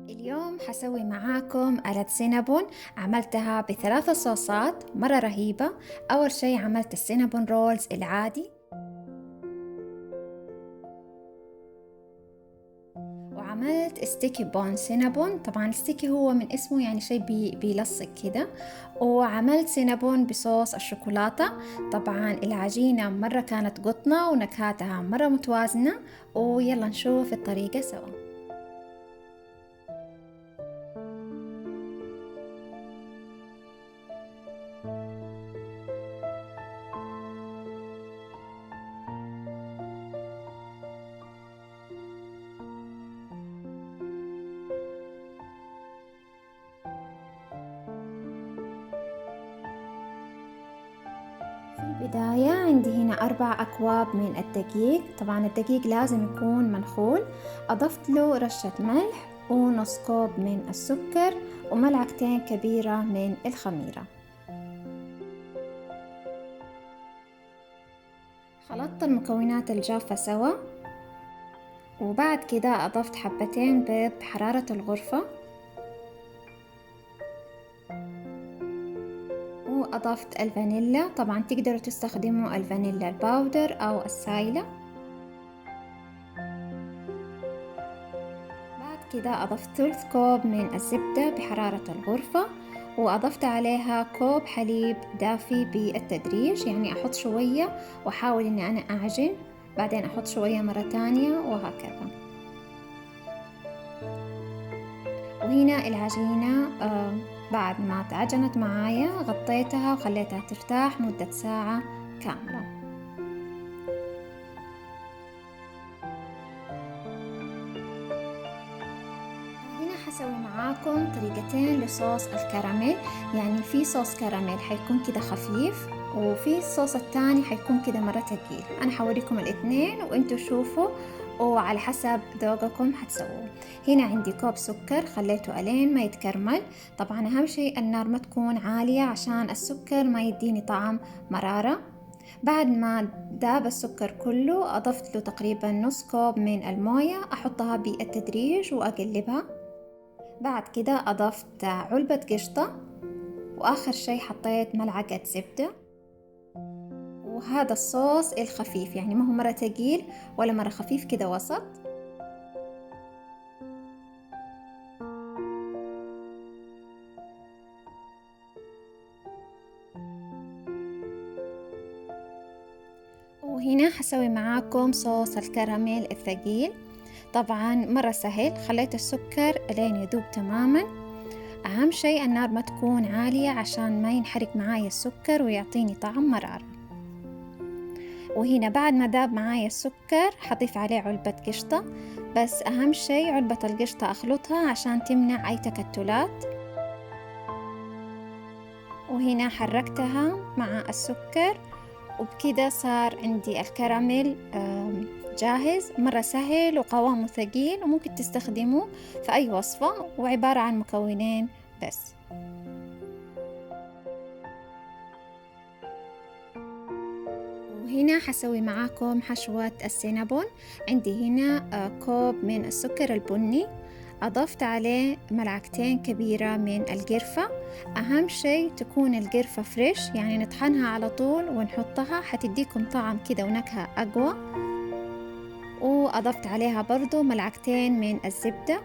اليوم حسوي معاكم آلة سينابون. عملتها بثلاثة صوصات مرة رهيبة. أول شي عملت السينابون رولز العادي، وعملت ستيكي بون سينابون. طبعا الستيكي هو من اسمه يعني شي بيلصق كده. وعملت سينابون بصوص الشوكولاتة. طبعا العجينة مرة كانت قطنة ونكهاتها مرة متوازنة. ويلا نشوف الطريقة سوا. في البداية عندي هنا 4 أكواب من الدقيق. طبعا الدقيق لازم يكون منخول. أضفت له رشة ملح ونص كوب من السكر وملعقتين كبيرة من الخميرة. خلطت المكونات الجافة سوا، وبعد كده أضفت حبتين بيض بحرارة الغرفة، وأضفت الفانيلا. طبعا تقدروا تستخدموا الفانيلا الباودر أو السايلة. بعد كده أضفت ثلث كوب من الزبدة بحرارة الغرفة، وأضفت عليها كوب حليب دافي بالتدريج، يعني أحط شوية وأحاول إني أنا أعجن، بعدين أحط شوية مرة تانية وهكذا. وهنا العجينة بعد ما تعجنت معايا غطيتها وخليتها ترتاح مدة ساعة كاملة. هنا حسوي معاكم طريقتين لصوص الكراميل. يعني في صوص كراميل حيكون كده خفيف، وفي الصوص التاني حيكون كده مرة تقيل. انا حوريكم الاثنين وانتوا شوفوا، وعلى حسب ذوقكم حتسووه. هنا عندي كوب سكر خليته الين ما يتكرمل. طبعا اهم شيء النار ما تكون عالية عشان السكر ما يديني طعم مرارة. بعد ما داب السكر كله أضفت له تقريبا نص كوب من الموية، أحطها بالتدريج وأقلبها. بعد كده أضفت علبة قشطة، وآخر شي حطيت ملعقة زبدة. وهذا الصوص الخفيف، يعني ما هو مرة تقيل ولا مرة خفيف، كده وسط. وهنا حسوي معاكم صوص الكراميل الثقيل. طبعا مرة سهل، خليت السكر لين يذوب تماما. أهم شيء النار ما تكون عالية عشان ما ينحرق معايا السكر ويعطيني طعم مرار. وهنا بعد ما داب معايا السكر حضيف عليه علبة قشطة، بس أهم شيء علبة القشطة أخلطها عشان تمنع أي تكتلات. وهنا حركتها مع السكر، وبكده صار عندي الكراميل جاهز. مرة سهل وقوامه ثقيل، وممكن تستخدموه في أي وصفة، وعبارة عن مكونين بس. وهنا حسوي معاكم حشوة السينابون. عندي هنا كوب من السكر البني، أضفت عليه ملعقتين كبيرة من القرفة. أهم شيء تكون القرفة فريش، يعني نطحنها على طول ونحطها، حتديكم طعم كده ونكهة أقوى. وأضفت عليها برضو ملعقتين من الزبدة.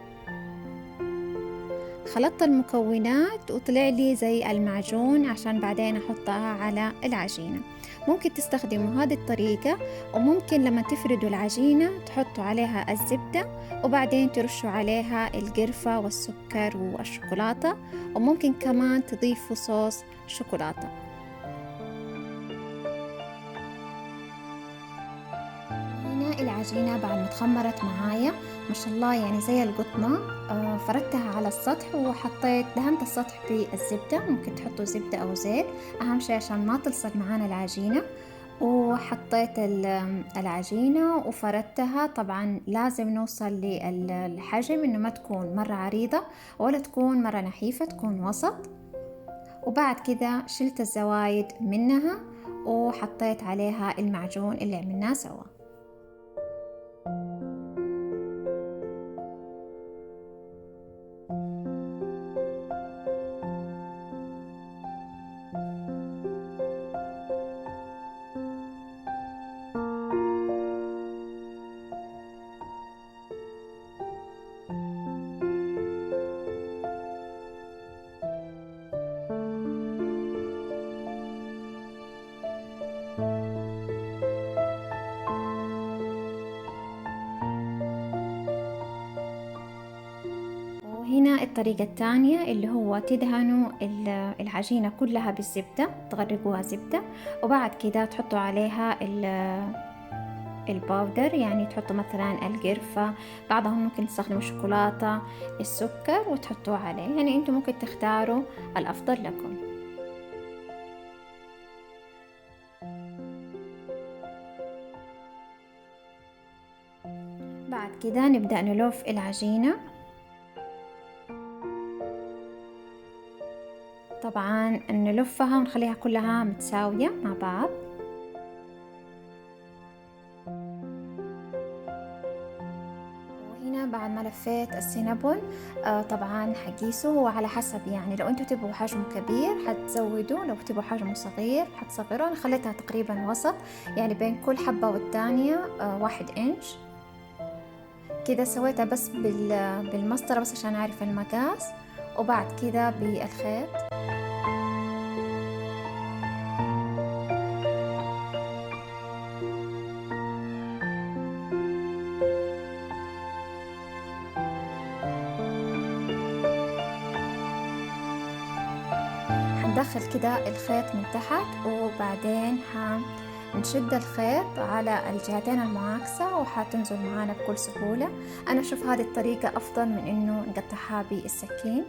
خلطت المكونات وطلع لي زي المعجون عشان بعدين أحطها على العجينة. ممكن تستخدموا هذه الطريقة، وممكن لما تفردوا العجينة تحطوا عليها الزبدة وبعدين ترشوا عليها القرفة والسكر والشوكولاتة، وممكن كمان تضيفوا صوص شوكولاتة. هنا العجينة بعد ما تخمرت معايا ما شاء الله، يعني زي القطنة. فردتها على السطح وحطيت دهنت السطح بالزبدة. ممكن تحطوا زبدة أو زيت، أهم شيء عشان ما تلصق معانا العجينة. وحطيت العجينة وفردتها. طبعا لازم نوصل للحجم إنه ما تكون مرة عريضة ولا تكون مرة نحيفة، تكون وسط. وبعد كده شلت الزوايد منها وحطيت عليها المعجون اللي عملناه سوا. وهنا الطريقة الثانية اللي هو تدهنوا العجينة كلها بالزبدة، تغرقوها زبدة، وبعد كده تحطوا عليها الباودر، يعني تحطوا مثلا القرفة، بعضهم ممكن تستخدموا الشوكولاتة، السكر وتحطوه عليه، يعني انتم ممكن تختاروا الأفضل لكم. بعد كده نبدأ نلف العجينة، طبعا نلفها ونخليها كلها متساوية مع بعض. وهنا بعد ما لفيت السينابون طبعا حقيسه، هو على حسب، يعني لو انتوا تبغوا حجم كبير حتزودوا، لو تبغوا حجم صغير حتصغروا. انا خليتها تقريبا وسط، يعني بين كل حبة والتانية 1 إنش كده. سويتها بس بالمسطرة بس عشان أعرف المقاس، وبعد كده بالخيط. هندخل كده الخيط من تحت، وبعدين نشد الخيط على الجهتين المعاكسة وحتنزل معانا بكل سهولة. أنا أشوف هذه الطريقة أفضل من إنه نقطعها بالسكين.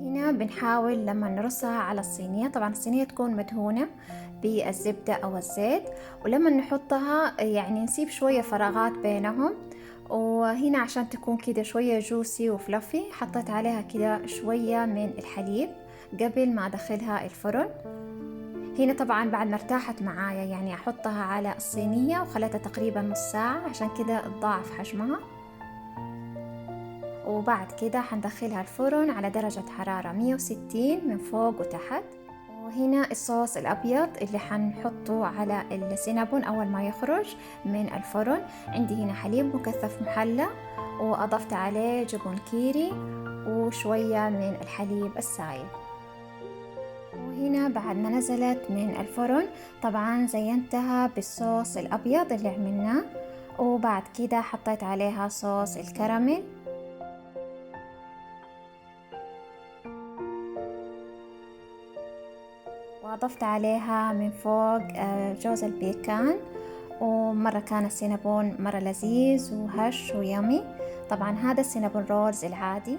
هنا بنحاول لما نرصها على الصينية، طبعا الصينية تكون مدهونة بالزبدة أو الزيت، ولما نحطها يعني نسيب شوية فراغات بينهم. وهنا عشان تكون كده شوية جوسي وفلافي حطيت عليها كده شوية من الحليب قبل ما أدخلها الفرن. هنا طبعا بعد ما ارتاحت معايا يعني أحطها على الصينية، وخليتها تقريبا نص ساعة عشان كده تضاعف حجمها. وبعد كده حندخلها الفرن على درجة حرارة 160 من فوق وتحت. وهنا الصوص الأبيض اللي حنحطه على السينابون أول ما يخرج من الفرن. عندي هنا حليب مكثف محلى، وأضفت عليه جبن كيري وشوية من الحليب السائل. وهنا بعد ما نزلت من الفرن طبعا زينتها بالصوص الأبيض اللي عملناه، وبعد كده حطيت عليها صوص الكراميل، وأضفت عليها من فوق جوز البيكان. ومرة كان السينابون مرة لذيذ وهش ويامي. طبعا هذا السينابون رولز العادي.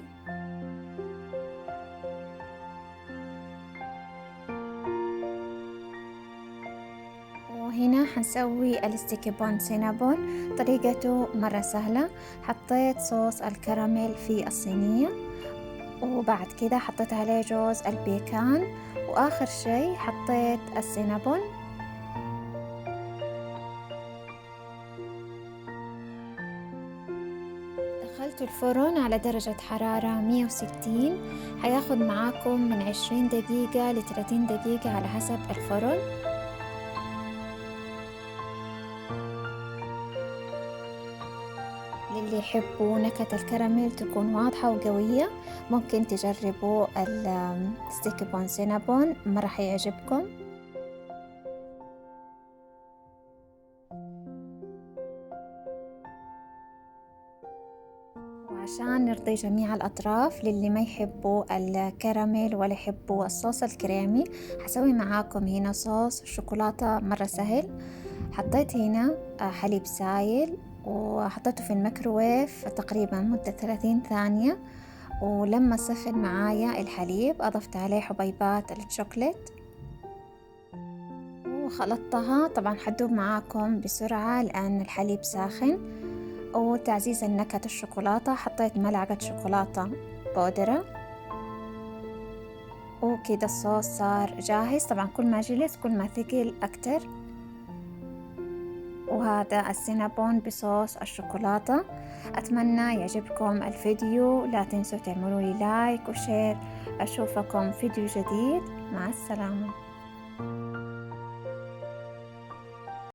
وهنا حنسوي الستيكي بون سينابون، طريقته مرة سهلة. حطيت صوص الكراميل في الصينية، وبعد كده حطيت عليه جوز البيكان، وآخر شي حطيت السينابون. دخلت الفرن على درجة حرارة 160، هياخد معاكم من 20 دقيقة ل30 دقيقة على حسب الفرن. للي يحبوا نكهة الكراميل تكون واضحة وقوية ممكن تجربوا الستيكي بون سينابون، مرة حيعجبكم. وعشان نرضي جميع الأطراف، للي ما يحبوا الكراميل ولا يحبوا الصوص الكريمي، حسوي معاكم هنا صوص شوكولاتة مرة سهل. حطيت هنا حليب سايل، وحطيته في الميكروويف تقريبا مدة 30 ثانية. ولما سخن معايا الحليب أضفت عليه حبيبات الشوكولات وخلطتها. طبعا حتدوب معاكم بسرعة لأن الحليب ساخن. وتعزيز النكهة الشوكولاتة حطيت ملعقة شوكولاتة بودرة، وكده الصوص صار جاهز. طبعا كل ما جلس كل ما ثقل أكتر. وهذا السينابون بصوص الشوكولاتة. أتمنى يعجبكم الفيديو، لا تنسوا تعملوا لي لايك وشير. أشوفكم فيديو جديد، مع السلامة.